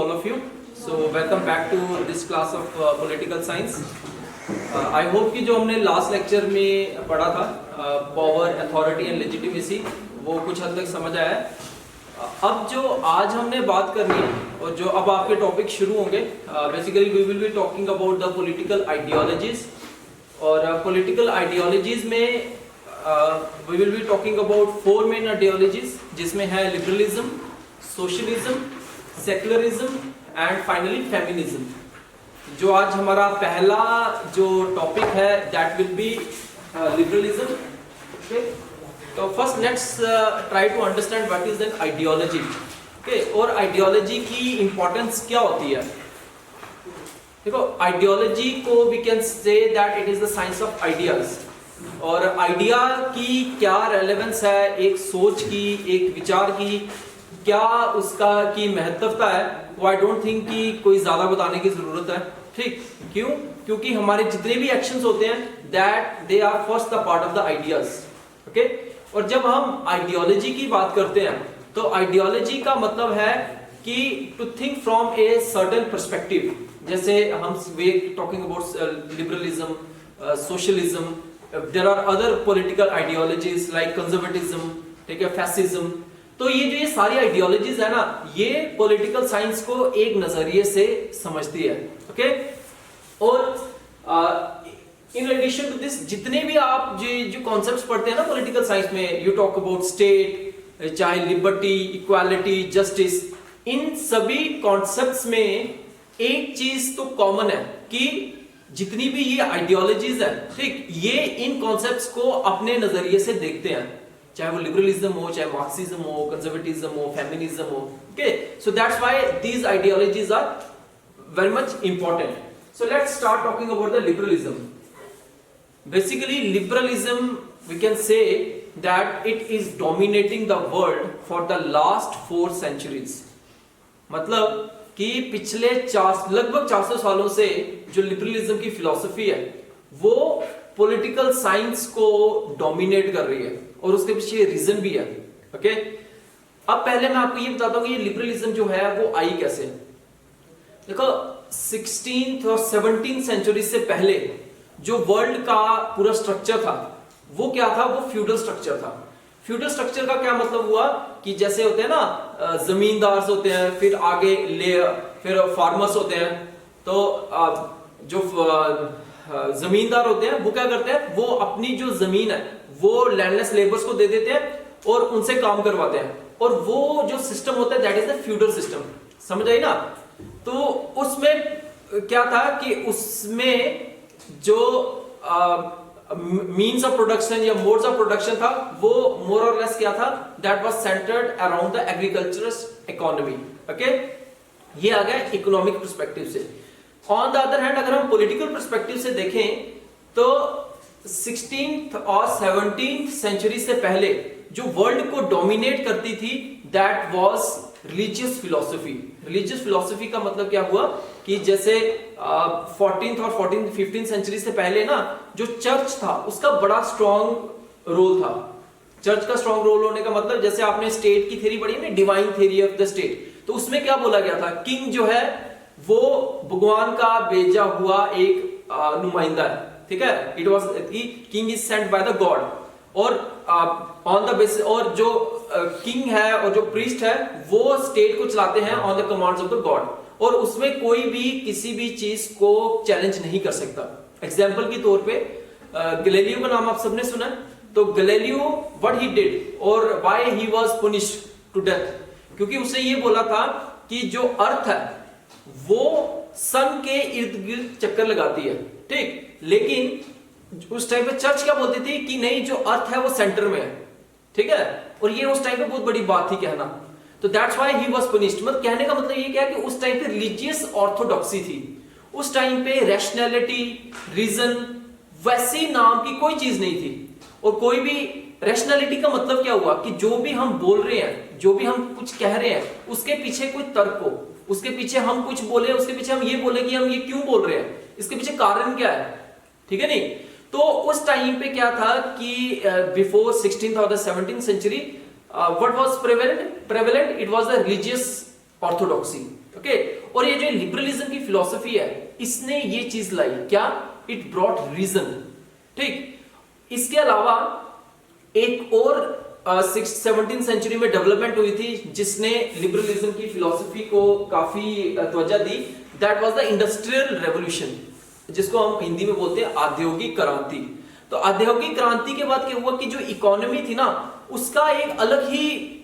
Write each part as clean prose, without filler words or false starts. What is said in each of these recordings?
all of you. So welcome back to this class of political science. I hope कि जो हमने last lecture में पढ़ा था पावर, अथॉरिटी एंड लेजिटिमेसी, वो कुछ हद तक समझ आया है. अब जो आज हमने बात करनी है और जो अब आपके टॉपिक शुरू होंगे, basically we will be talking about the political ideologies. और पॉलिटिकल आइडियोलॉजीज में we will be talking about 4 main ideologies, जिसमें है liberalism, socialism, secularism and finally feminism. जो आज हमारा पहला जो टॉपिक है that will be liberalism. Okay, तो first let's try to understand what is an ideology. Okay, और आइडियोलॉजी की इंपॉर्टेंस क्या होती है. देखो, आइडियोलॉजी को we can say that it is the science of ideas. और आइडिया की क्या रेलेवेंस है, एक सोच की, एक विचार की क्या उसका की महत्वता है, वो आई डोंट थिंक कि कोई ज्यादा बताने की जरूरत है. ठीक, क्यों? क्योंकि हमारे जितने भी एक्शंस होते हैं that they are first the part of the ideas. Okay, और जब हम आइडियोलॉजी की बात करते हैं तो आइडियोलॉजी का मतलब है कि to think from a certain perspective. जैसे हम we talking about liberalism, socialism, there are other political ideologies like conservatism, ठीक है, फैसिज्म. तो ये सारी आइडियोलॉजीज है ना, ये पॉलिटिकल साइंस को एक नजरिए से समझती है. ओके, और इन एडिशन टू दिस जितने भी आप जो कॉन्सेप्ट्स पढ़ते हैं ना पॉलिटिकल साइंस में, यू टॉक अबाउट स्टेट, चाहे लिबर्टी, इक्वालिटी, जस्टिस, इन सभी कॉन्सेप्ट्स में एक चीज तो कॉमन है कि जितनी भी ये आइडियोलॉजीज है, ठीक, ये इन कॉन्सेप्ट्स को अपने नजरिए से देखते हैं, चाहे वो लिबरलिज्म हो, चाहे मार्क्सिज्म हो, कंजर्वेटिज्म हो, फेमिनिज्म हो. Okay, so that's why these ideologies are very much important. So let's start talking about the liberalism. Basically liberalism we can say that it is dominating the world for the last 4 centuries. मतलब कि पिछले लगभग 400 सालों से जो liberalism की philosophy है वो पॉलिटिकल साइंस को डोमिनेट कर रही है, और उसके पीछे रीजन भी है. ओके, अब पहले मैं आपको ये बताता हूं कि ये लिबरलिज्म जो है वो आई कैसे. देखो, 16th और 17th सेंचुरी से पहले जो वर्ल्ड का पूरा स्ट्रक्चर था वो क्या था, वो फ्यूडल स्ट्रक्चर था. फ्यूडल स्ट्रक्चर का क्या मतलब हुआ कि जैसे होते हैं ना जमींदार होते हैं, फिर आगे फिर फार्मर्स होते हैं. तो जो जमींदार होते हैं वो क्या करते हैं, वो अपनी जो जमीन है वो लैंडलेस लेबर्स को दे देते हैं और उनसे काम करवाते हैं. और वो जो सिस्टम होता है that is the feudal system. समझ आई ना. तो उसमें क्या था कि उसमें जो मीन्स ऑफ प्रोडक्शन या मोड्स ऑफ प्रोडक्शन था वो मोर और लेस क्या था, that was centred around the agricultural economy. Okay, ये आ गया इकोनॉमिक पर्सपेक्टिव से. ऑन द अदर हैंड अगर हम पॉलिटिकल पर्सपेक्टिव से देखें तो 16th और 17th सेंचुरी से पहले जो वर्ल्ड को डोमिनेट करती थी that was religious philosophy. Religious philosophy का मतलब क्या हुआ कि जैसे 14th और 15th सेंचुरी से पहले ना जो चर्च था उसका बड़ा स्ट्रॉन्ग रोल था. चर्च का स्ट्रॉन्ग रोल होने का मतलब, जैसे आपने स्टेट की थ्योरी पढ़ी है ना, divine theory of the state, तो उसमें क्या बोला गया था, किंग जो है वो भगवान का भेजा हुआ एक नुमाइंदा है. ठीक है, it was king is sent by the God. और ऑन द बेसिस, और जो किंग है और जो प्रीस्ट है वो स्टेट को चलाते हैं on the commands of the God, और उसमें कोई भी किसी भी चीज को चैलेंज नहीं कर सकता. एग्जांपल के तौर पे गैलीलियो का नाम आप सबने सुना है. तो गैलीलियो व्हाट ही डिड और why he was punished to death, क्योंकि उसने ये बोला था कि जो अर्थ है वो सन के इर्द गिर्द चक्कर लगाती है. ठीक, लेकिन उस टाइम पे चर्च क्या बोलती थी कि नहीं, जो अर्थ है वो सेंटर में है. ठीक है, और ये उस टाइम पे बहुत बड़ी बात थी कहना. तो that's why he was punished. मतलब कहने का मतलब ये क्या है कि उस टाइम पे रिलीजियस ऑर्थोडॉक्सी थी. उस टाइम पे रैशनैलिटी, रीजन वैसी नाम की कोई चीज नहीं थी. और कोई भी रैशनैलिटी का मतलब क्या हुआ कि जो भी हम बोल रहे हैं, जो भी हम कुछ कह रहे हैं, उसके पीछे कोई तर्क हो, उसके पीछे हम कुछ बोले, उसके पीछे हम ये बोले कि हम ये क्यों बोल रहे हैं, इसके पीछे कारण क्या है. ठीक है नहीं. तो उस टाइम पे क्या था कि बिफोर 16th और 17th century what was prevalent, it was the religious orthodoxy. Okay. और ये जो लिबरलिज्म की फिलॉसफी है, इसने ये चीज लाई क्या, इट ब्रॉट रीजन, ठीक। इसके अलावा एक और 17th सेंचुरी में डेवलपमेंट हुई थी जिसने लिबरलिज्म की फिलॉसफी को काफी त्वचा दी, that was the industrial revolution, जिसको हम हिंदी में बोलते हैं औद्योगिक क्रांति। तो औद्योगिक क्रांति के बाद क्या हुआ कि जो इकोनॉमी थी ना, उसका एक अलग ही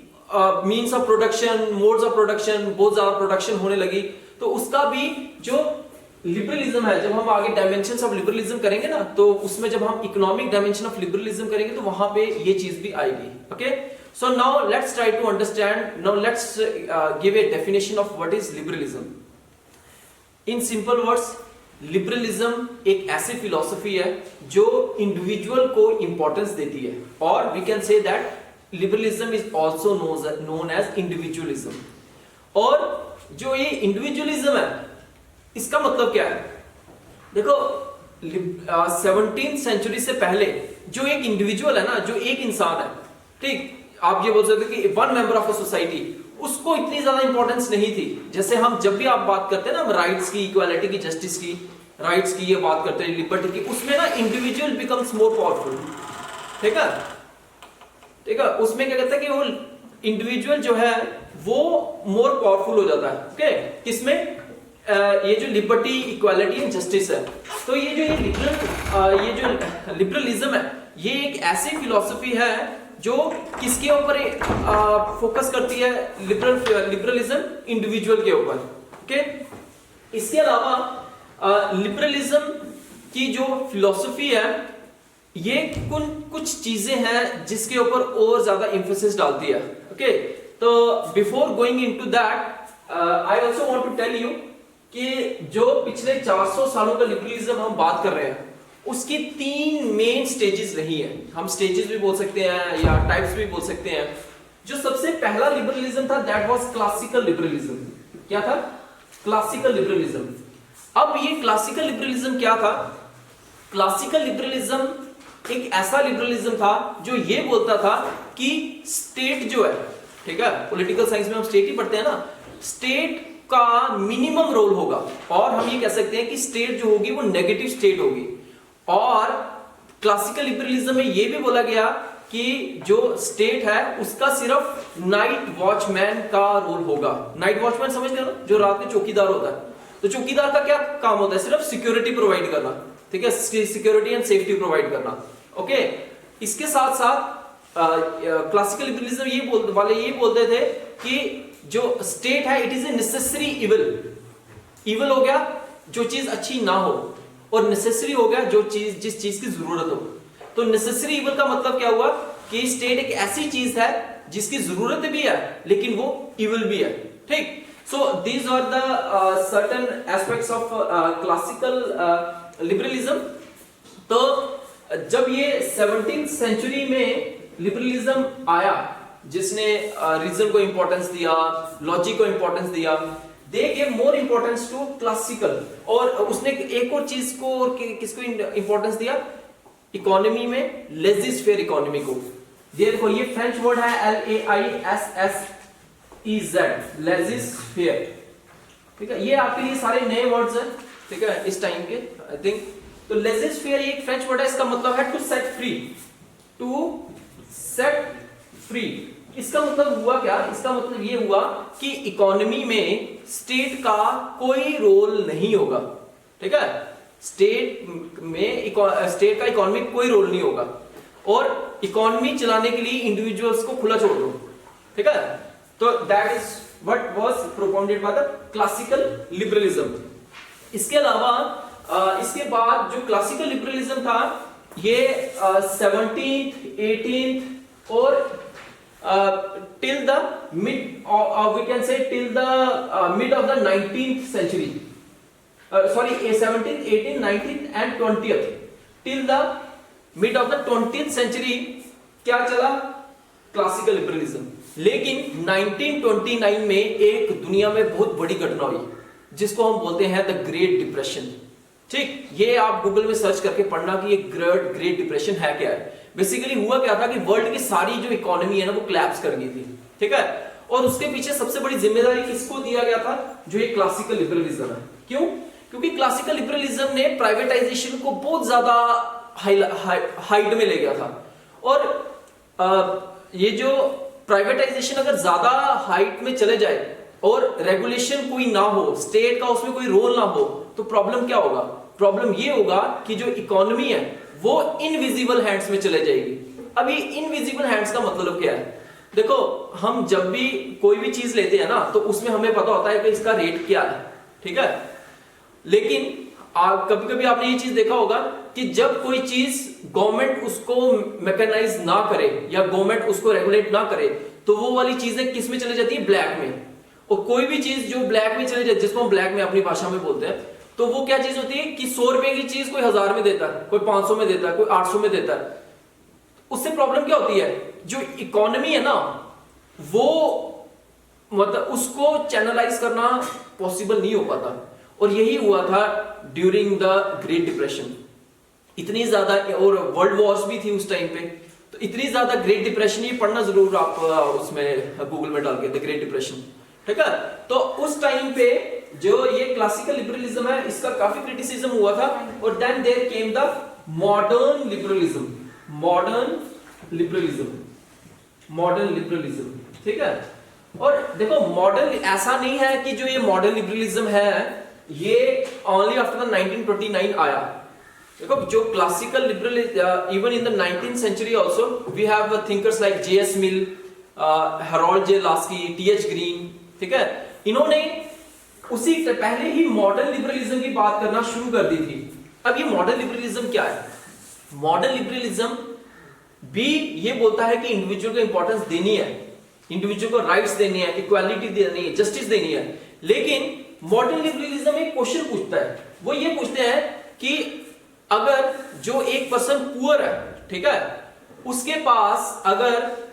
means of production, modes of production, बहुत ज्यादा प्रोडक्शन होने लगी। तो उसका भी जो लिबरलिज्म है, जब हम आगे डायमेंशंस ऑफ लिबरलिज्म करेंगे ना, तो उसमें जब हम इकोनॉमिक डायमेंशन ऑफ लिबरलिज्म करेंगे तो वहां पे ये चीज भी आएगी। Okay, so now let's try to understand, now let's give a definition of what is liberalism. In simple words, liberalism एक ऐसी फिलॉसफी है जो इंडिविजुअल को इंपॉर्टेंस देती है, और we can say that liberalism is also known as individualism. और जो ये इंडिविजुअलिज्म है, इसका मतलब क्या है? देखो 17th सेंचुरी से पहले जो एक इंडिविजुअल है ना, जो एक इंसान है, ठीक, आप ये बोल सकते हो कि one member of a society, उसको इतनी ज्यादा इंपॉर्टेंस नहीं थी। जैसे हम जब भी आप बात करते हैं ना राइट्स की, इक्वालिटी की, जस्टिस की, राइट्स की ये बात करते हैं, लिबर्टी की, उसमें ना इंडिविजुअल बिकम्स मोर पावरफुल, ठीक है, ठीक है। उसमें क्या कहता है कि वो इंडिविजुअल जो है वो मोर पावरफुल हो जाता है। ओके, किसमें? ये जो लिबर्टी, इक्वालिटी एंड जस्टिस है। तो ये जो लिबरलिज्म है, ये एक ऐसी फिलॉसफी है जो किसके ऊपर फोकस करती है? लिबरलिज्म इंडिविजुअल के ऊपर। ओके, इसके अलावा लिबरलिज्म की जो फिलॉसफी है, ये कुछ चीजें हैं जिसके ऊपर और ज्यादा एम्फेसिस डालती है। ओके, तो before going into that, I also want to tell you कि जो पिछले 400 सालों का लिबरलिज्म हम बात कर रहे हैं, उसकी 3 मेन स्टेजेस रही है। हम स्टेजेस भी बोल सकते हैं या टाइप्स भी बोल सकते हैं। जो सबसे पहला लिबरलिज्म था, दैट वाज क्लासिकल लिबरलिज्म। क्या था? Classical liberalism. अब ये क्लासिकल लिबरलिज्म क्या था? क्लासिकल लिबरलिज्म एक ऐसा लिबरलिज्म था जो ये बोलता था कि स्टेट जो है, ठीक है, पॉलिटिकल साइंस में हम स्टेट ही पढ़ते हैं ना, स्टेट का मिनिमम रोल होगा, और हम ये कह सकते हैं कि स्टेट जो होगी वो नेगेटिव स्टेट होगी। और क्लासिकल लिबरलिज्म में ये भी बोला गया कि जो स्टेट है उसका सिर्फ नाइट वॉचमैन का रोल होगा। नाइट वॉचमैन समझते हो ना, जो रात में चौकीदार होता है। तो चौकीदार का क्या काम होता है? सिर्फ सिक्योरिटी प्रोवाइड करना, ठीक है, सिक्योरिटी एंड सेफ्टी प्रोवाइड करना। ओके, इसके साथ साथ क्लासिकल लिबरलिज्म ये बोलते थे कि जो स्टेट है, it is a necessary evil. Evil हो गया जो चीज अच्छी ना हो, और नेसेसरी हो गया जिस चीज की जरूरत हो। तो नेसेसरी इविल का मतलब क्या हुआ कि स्टेट एक ऐसी चीज है जिसकी जरूरत भी है लेकिन वो इविल भी है, ठीक। So these are the certain aspects of classical liberalism. तो जब ये 17th सेंचुरी में लिबरलिज्म आया, जिसने रीजन को इंपॉर्टेंस दिया, लॉजिक को इंपॉर्टेंस दिया, they gave more importance to classical. और उसने एक और चीज को, और किसको इंपॉर्टेंस दिया? इकोनॉमी में लेजिस फेयर इकोनॉमी को। देखो ये फ्रेंच वर्ड है LAISSEZ, लेजिस फेयर, ठीक है। ये आपके लिए सारे नए वर्ड्स हैं, ठीक है, इस टाइम के, आई थिंक। तो लेजिस फेयर एक फ्रेंच वर्ड है, इसका मतलब है to set free, to set free. इसका मतलब हुआ क्या? इसका मतलब ये हुआ कि इकोनॉमी में स्टेट का कोई रोल नहीं होगा, ठीक है। स्टेट का इकोनॉमी कोई रोल नहीं होगा, और इकोनॉमी चलाने के लिए इंडिविजुअल्स को खुला छोड़ दो, ठीक है। तो that is what was propounded by the classical liberalism. इसके अलावा इसके बाद जो क्लासिकल लिबरलिज्म था, ये 17th, 18th और till the mid, we can say till the mid of the 19th century, sorry, 17th, 18th, 19th and 20th, till the mid of the 20th century क्या चला? Classical liberalism. लेकिन 1929 में एक दुनिया में बहुत बड़ी घटना हुई जिसको हम बोलते हैं द ग्रेट डिप्रेशन, ठीक। ये आप गूगल में सर्च करके पढ़ना कि ये ग्रेट डिप्रेशन है क्या है। बेसिकली हुआ क्या था कि वर्ल्ड की सारी जो इकोनॉमी है ना, वो कोलैप्स कर गई थी, ठीक है। और उसके पीछे सबसे बड़ी जिम्मेदारी किसको दिया गया था? जो ये क्लासिकल लिबरलिज्म है। क्यों? क्योंकि क्लासिकल लिबरलिज्म ने प्राइवेटाइजेशन को बहुत ज्यादा हाइट में ले गया था। और ये जो प्राइवेटाइजेशन अगर ज्यादा हाइट में चले जाए और रेगुलेशन कोई ना हो, स्टेट का उसमें कोई रोल ना हो, तो प्रॉब्लम क्या होगा? प्रॉब्लम ये होगा कि जो इकोनॉमी है वो इनविजिबल हैंड्स में चले जाएगी। अब ये इनविजिबल हैंड्स का मतलब क्या है? देखो, हम जब भी कोई भी चीज लेते हैं ना, तो उसमें हमें पता होता है कि इसका रेट क्या है, ठीक है। लेकिन कभी कभी आपने ये चीज देखा होगा कि जब कोई चीज गवर्नमेंट उसको मैकेनाइज ना करे या गवर्नमेंट उसको रेगुलेट ना करे, तो वो वाली चीजें किस में चली जाती है? ब्लैक में। और कोई भी चीज जो ब्लैक में चली जाती है, जिसको हम ब्लैक में अपनी भाषा में बोलते हैं, तो वो क्या चीज होती है कि 100 रुपए की चीज कोई 1000 में देता है, कोई 500 में देता है, कोई 800 में देता है। उससे प्रॉब्लम क्या होती है? जो इकोनॉमी है ना, वो मतलब उसको चैनलाइज करना पॉसिबल नहीं हो पाता। और यही हुआ था ड्यूरिंग द ग्रेट डिप्रेशन। इतनी ज्यादा, और वर्ल्ड वॉर्स भी थी उस टाइम पे, तो इतनी ज्यादा ग्रेट डिप्रेशन, ये पढ़ना जरूर आप उसमें गूगल में डाल के, द ग्रेट डिप्रेशन, ठीक है। तो उस टाइम पे जो ये क्लासिकल लिबरलिज्म है, इसका काफी क्रिटिसिज्म हुआ था। और then there came the modern liberalism, modern liberalism, ठीक है। और देखो, मॉडर्न ऐसा नहीं है कि जो ये मॉडर्न लिबरलिज्म है ये ओनली आफ्टर द 1929 आया। देखो, जो classical liberalism, even in the 19th century also we have thinkers like J.S. Mill, Harold J. Lasky, T.H. Green, ठीक है। इन्होंने उसी पहले ही मॉडर्न लिबरलिज्म की बात करना शुरू कर दी थी। अब ये मॉडर्न लिबरलिज्म क्या है? मॉडर्न लिबरलिज्म भी ये बोलता है कि इंडिविजुअल को इंपॉर्टेंस देनी है, इंडिविजुअल को राइट्स देनी है, इक्वालिटी देनी है, जस्टिस देनी है। लेकिन मॉडर्न लिबरलिज्म एक क्वेश्चन पूछता है, वो ये पूछते हैं कि अगर जो एक पर्सन पुअर है, ठीक है, उसके पास अगर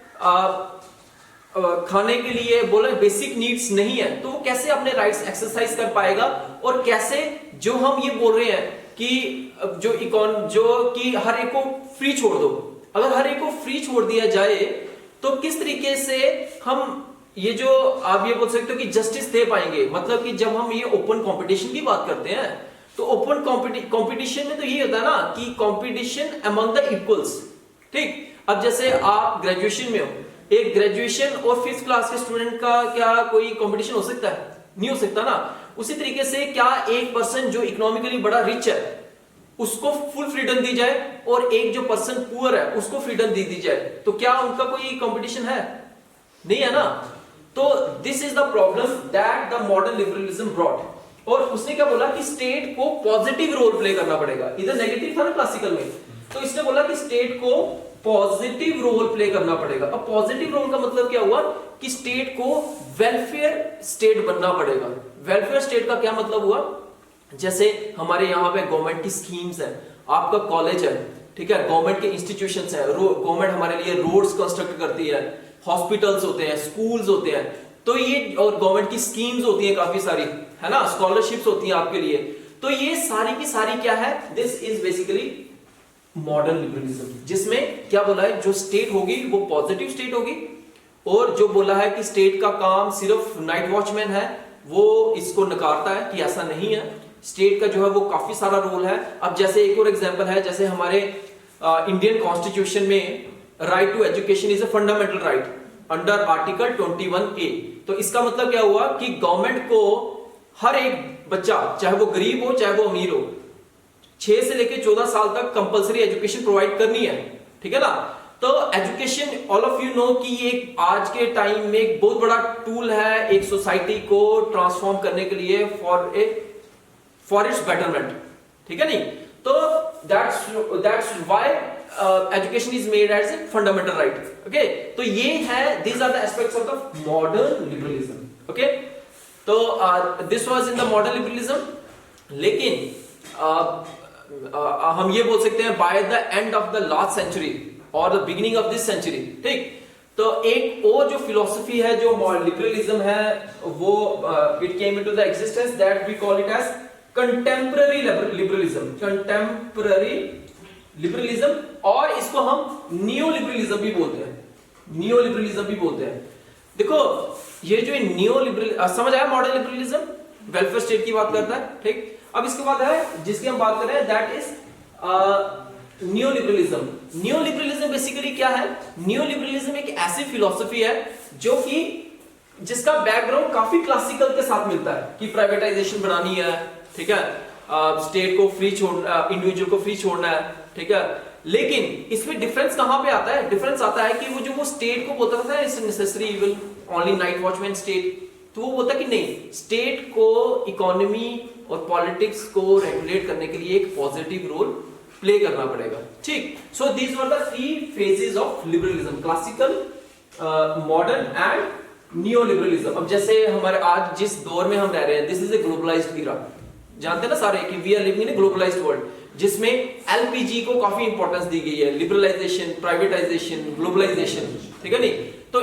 खाने के लिए बोले बेसिक नीड्स नहीं है, तो वो कैसे अपने राइट्स एक्सरसाइज कर पाएगा? और कैसे जो हम ये बोल रहे हैं कि जो कि हर एक को फ्री छोड़ दो, अगर हर एक को फ्री छोड़ दिया जाए तो किस तरीके से हम ये जो आप ये बोल सकते हो कि जस्टिस दे पाएंगे? मतलब कि जब हम ये ओपन कंपटीशन की बात करते हैं, तो ओपन कंपटीशन में तो ये होता है ना कि कंपटीशन अमंग द इक्वल्स, ठीक। अब जैसे आप ग्रेजुएशन में हो, एक ग्रेजुएशन और 5th क्लास के स्टूडेंट का क्या कोई कंपटीशन हो सकता है? नहीं हो सकता ना। उसी तरीके से क्या एक पर्सन जो इकोनॉमिकली बड़ा रिच है उसको फुल फ्रीडम दी जाए और एक जो पर्सन पुअर है उसको फ्रीडम दी जाए, तो क्या उनका कोई कंपटीशन है? नहीं है ना। तो this is the problem that the modern liberalism brought. और उसने क्या बोला कि स्टेट को पॉजिटिव रोल प्ले करना पड़ेगा। इधर नेगेटिव था ना क्लासिकल में, तो इसने बोला कि स्टेट को पॉजिटिव रोल प्ले करना पड़ेगा। अब पॉजिटिव रोल का मतलब क्या हुआ कि स्टेट को वेलफेयर स्टेट बनना पड़ेगा। वेलफेयर स्टेट का क्या मतलब हुआ? जैसे हमारे यहाँ पे गवर्नमेंट की स्कीम्स है, आपका कॉलेज है, ठीक है, गवर्नमेंट के इंस्टीट्यूशंस है, गवर्नमेंट हमारे लिए रोड्स कंस्ट्रक्ट करती है, हॉस्पिटल्स होते हैं, स्कूल्स होते हैं, तो ये और गवर्नमेंट की स्कीम्स होती है काफी सारी, है ना, स्कॉलरशिप्स होती हैं आपके लिए। तो ये सारी की सारी क्या है? This is basically modern liberalism, जिसमें क्या बोला है, जो स्टेट होगी वो पॉजिटिव स्टेट होगी, और जो बोला है कि स्टेट का काम सिर्फ नाइट वॉचमैन है, वो इसको नकारता है कि ऐसा नहीं है। स्टेट का जो है वो काफी सारा रोल है। अब जैसे एक और एग्जांपल है, जैसे हमारे इंडियन कॉन्स्टिट्यूशन में right to education is a fundamental right under article 21A। तो इसका मतलब क्या हुआ कि गवर्नमेंट को हर एक बच्चा, चाहे वो गरीब हो चाहे वो अमीर हो, 6 से लेकर 14 साल तक कंपलसरी एजुकेशन प्रोवाइड करनी है, ठीक है ना। तो education, all of you know कि ये आज के टाइम में एक बहुत बड़ा टूल है एक सोसाइटी को ट्रांसफॉर्म करने के लिए फॉर इट्स बेटरमेंट, ठीक है नहीं। तो that's why education is made as a fundamental right, okay. तो ये है, these are the aspects of the modern liberalism, okay. तो this was in the modern liberalism. लेकिन हम ये बोल सकते हैं by the end of the last century और the beginning of this century, ठीक। तो एक और जो फिलोसफी है जो लिबरलिज्म है, वो it came into the existence that we call it as contemporary liberalism, contemporary liberalism, और इसको हम नियो लिबरलिज्म भी बोलते हैं, नियो लिबरलिज्म भी बोलते हैं। देखो ये जो नियो लिबरल, समझ आया, मॉडर्न लिबरलिज्म वेलफेयर स्टेट की बात करता है, ठीक। अब इसके बाद है जिसकी हम बात कर रहे हैं, that is neo liberalism. Neo liberalism basically क्या है? नियो लिबरलिज्म एक ऐसी फिलॉसफी है जो कि जिसका बैकग्राउंड काफी क्लासिकल के साथ मिलता है कि प्राइवेटाइजेशन बनानी है, ठीक है, स्टेट को फ्री छोड़ना, इंडिविजुअल को फ्री छोड़ना है, ठीक है। लेकिन इसमें डिफरेंस कहां पे आता है? डिफरेंस आता है कि वो स्टेट को बोलता था it's necessary evil, only night watchman state, तो वो बोलता कि नहीं, स्टेट को इकोनॉमी और पॉलिटिक्स को रेगुलेट करने के लिए एक पॉजिटिव रोल प्ले करना पड़ेगा, ठीक। So these were the three phases of liberalism, classical, modern and neo liberalism. अब जैसे हमारे आज जिस दौर में हम रह रहे हैं, this is a globalized era, जानते हैं ना सारे कि we are living in a globalized world, जिसमें एलपीजी को काफी इंपॉर्टेंस दी गई है, लिबरलाइजेशन, प्राइवेटाइजेशन, ग्लोबलाइजेशन, ठीक है नहीं। तो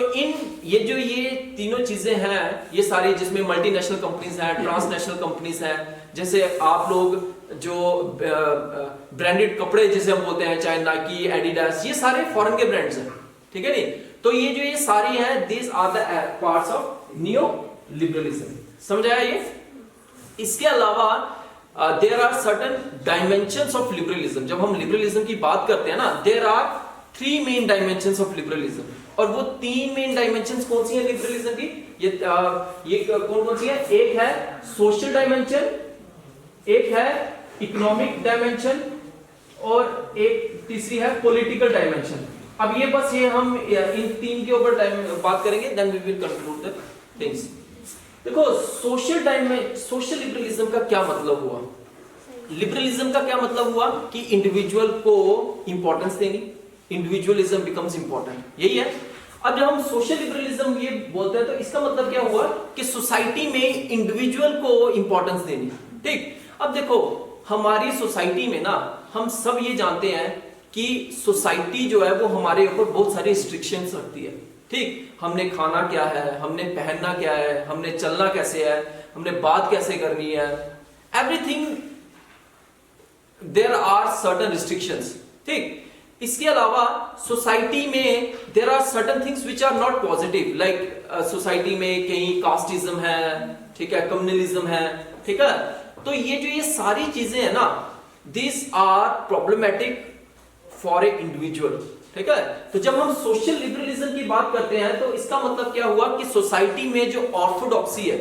ये तीनों चीजें हैं, ये सारी, जिसमें मल्टीनेशनल कंपनीज हैं, ट्रांसनेशनल कंपनीज हैं, जैसे आप लोग जो ब्रांडेड कपड़े जिसे हम बोलते हैं, चाहे नाइकी, एडिडास, ये सारे फॉरेन के ब्रांड्स हैं, ठीक है नहीं। तो ये सारी हैं, this are the parts of neo liberalism, समझ आया ये? इसके अलावा there are certain dimensions of liberalism. जब हम लिबरलिज्म की बात करते हैं ना, there are three main dimensions of liberalism, और वो तीन मेन डायमेंशंस कौन सी हैं लिबरलिज्म की? ये कौन सी है? एक है सोशल डायमेंशन, एक है इकोनॉमिक डायमेंशन, और एक तीसरी है पॉलिटिकल डायमेंशन। अब ये बस ये हम इन तीन के ऊपर बात करेंगे, then we will conclude the things. देखो सोशल लिबरलिज्म का क्या मतलब हुआ? लिबरलिज्म का क्या मतलब हुआ कि इंडिविजुअल को इंपॉर्टेंस देनी, इंडिविजुअलिज्म बिकम्स इंपॉर्टेंट, यही है। अब जब हम सोशल लिबरलिज्म ये बोलते हैं तो इसका मतलब क्या हुआ कि सोसाइटी में इंडिविजुअल को इंपॉर्टेंस देनी, ठीक। अब देखो हमारी सोसाइटी में ना, हम सब ये जानते हैं कि सोसाइटी जो है वो हमारे ऊपर बहुत सारी रिस्ट्रिक्शंस रखती है, ठीक। हमने खाना क्या है, हमने पहनना क्या है, हमने चलना कैसे है, हमने बात कैसे करनी है, everything there are certain restrictions, ठीक। इसके अलावा सोसाइटी में there are certain things which are not positive, like society में कहीं कास्टिज्म है, ठीक है, कम्युनलिज्म है, ठीक है। तो ये सारी चीजें है ना, this are problematic for a individual, ठीक है। तो जब हम सोशल लिबरलिज्म की बात करते हैं तो इसका मतलब क्या हुआ कि सोसाइटी में जो ऑर्थोडॉक्सी है,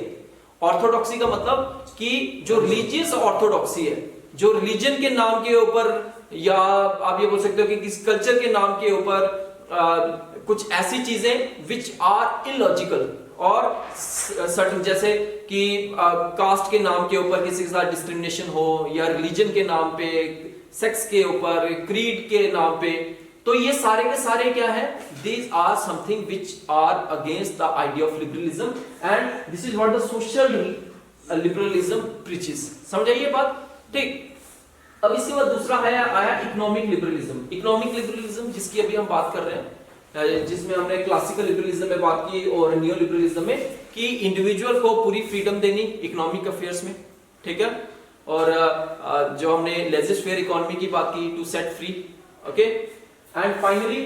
ऑर्थोडॉक्सी का मतलब कि जो रिलीजियस ऑर्थोडॉक्सी है, जो रिलीजन के नाम के ऊपर, या आप ये बोल सकते हो कि किसी कल्चर के नाम के ऊपर कुछ ऐसी चीजें विच आर इलॉजिकल, और सर्टेन जैसे कि कास्ट के नाम के ऊपर किसी के साथ डिस्क्रिमिनेशन हो, या रिलीजन के नाम पे, सेक्स के ऊपर, क्रीड के नाम पे, तो ये सारे के सारे क्या है? These are something which are against the idea of liberalism, and this is what the social liberalism preaches. समझाइए बात, ठीक। अब इसके बाद दूसरा आया इकोनॉमिक लिबरलिज्म। इकोनॉमिक लिबरलिज्म जिसकी अभी हम बात कर रहे हैं, जिसमें हमने क्लासिकल लिबरलिज्म में बात की और नियो लिबरलिज्म में, कि इंडिविजुअल को पूरी फ्रीडम देनी इकोनॉमिक अफेयर्स में, ठीक है। और जो हमने लेजर फेयर इकोनॉमी की बात की, to set free, okay. And finally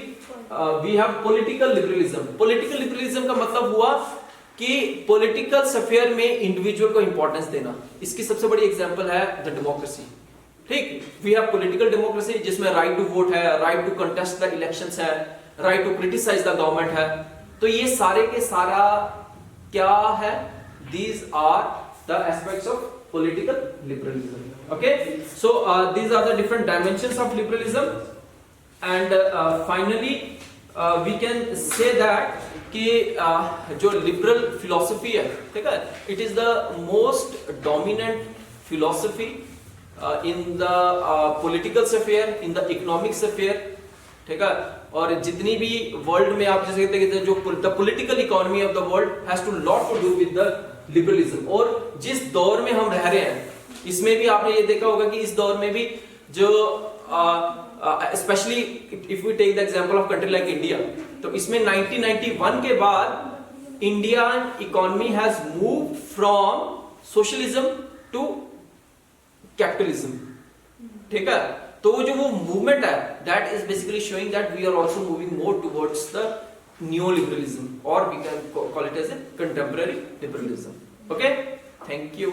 we have political liberalism. Political liberalism का मतलब हुआ कि पॉलिटिकल स्फीयर में इंडिविजुअल को इंपॉर्टेंस देना। इसकी सबसे बड़ी एग्जांपल है द डेमोक्रेसी, ठीक। वी हैव पॉलिटिकल डेमोक्रेसी जिसमें राइट टू वोट है, right to contest the elections है, right to criticise the government है। तो ये सारे के सारा क्या है? These are the aspects of political liberalism, okay. So these are the different dimensions of liberalism, and finally we can say that कि जो liberal philosophy है, ठीक है, it is the most dominant philosophy in the political sphere, in the economic sphere, ठीक है। और जितनी भी वर्ल्ड में आप जैसे कहते हैं जो the political economy of the world has to lot to do with the liberalism. और जिस दौर में हम रह रहे हैं इसमें भी आपने ये देखा होगा कि इस दौर में भी जो specially if we take the example of country like India, तो इसमें 1991 के बाद Indian economy has moved from socialism to capitalism, ठीक है। तो वो जो मूवमेंट है that is basically showing that we are also moving more towards the neoliberalism, or we can call it as a contemporary liberalism. Okay, thank you.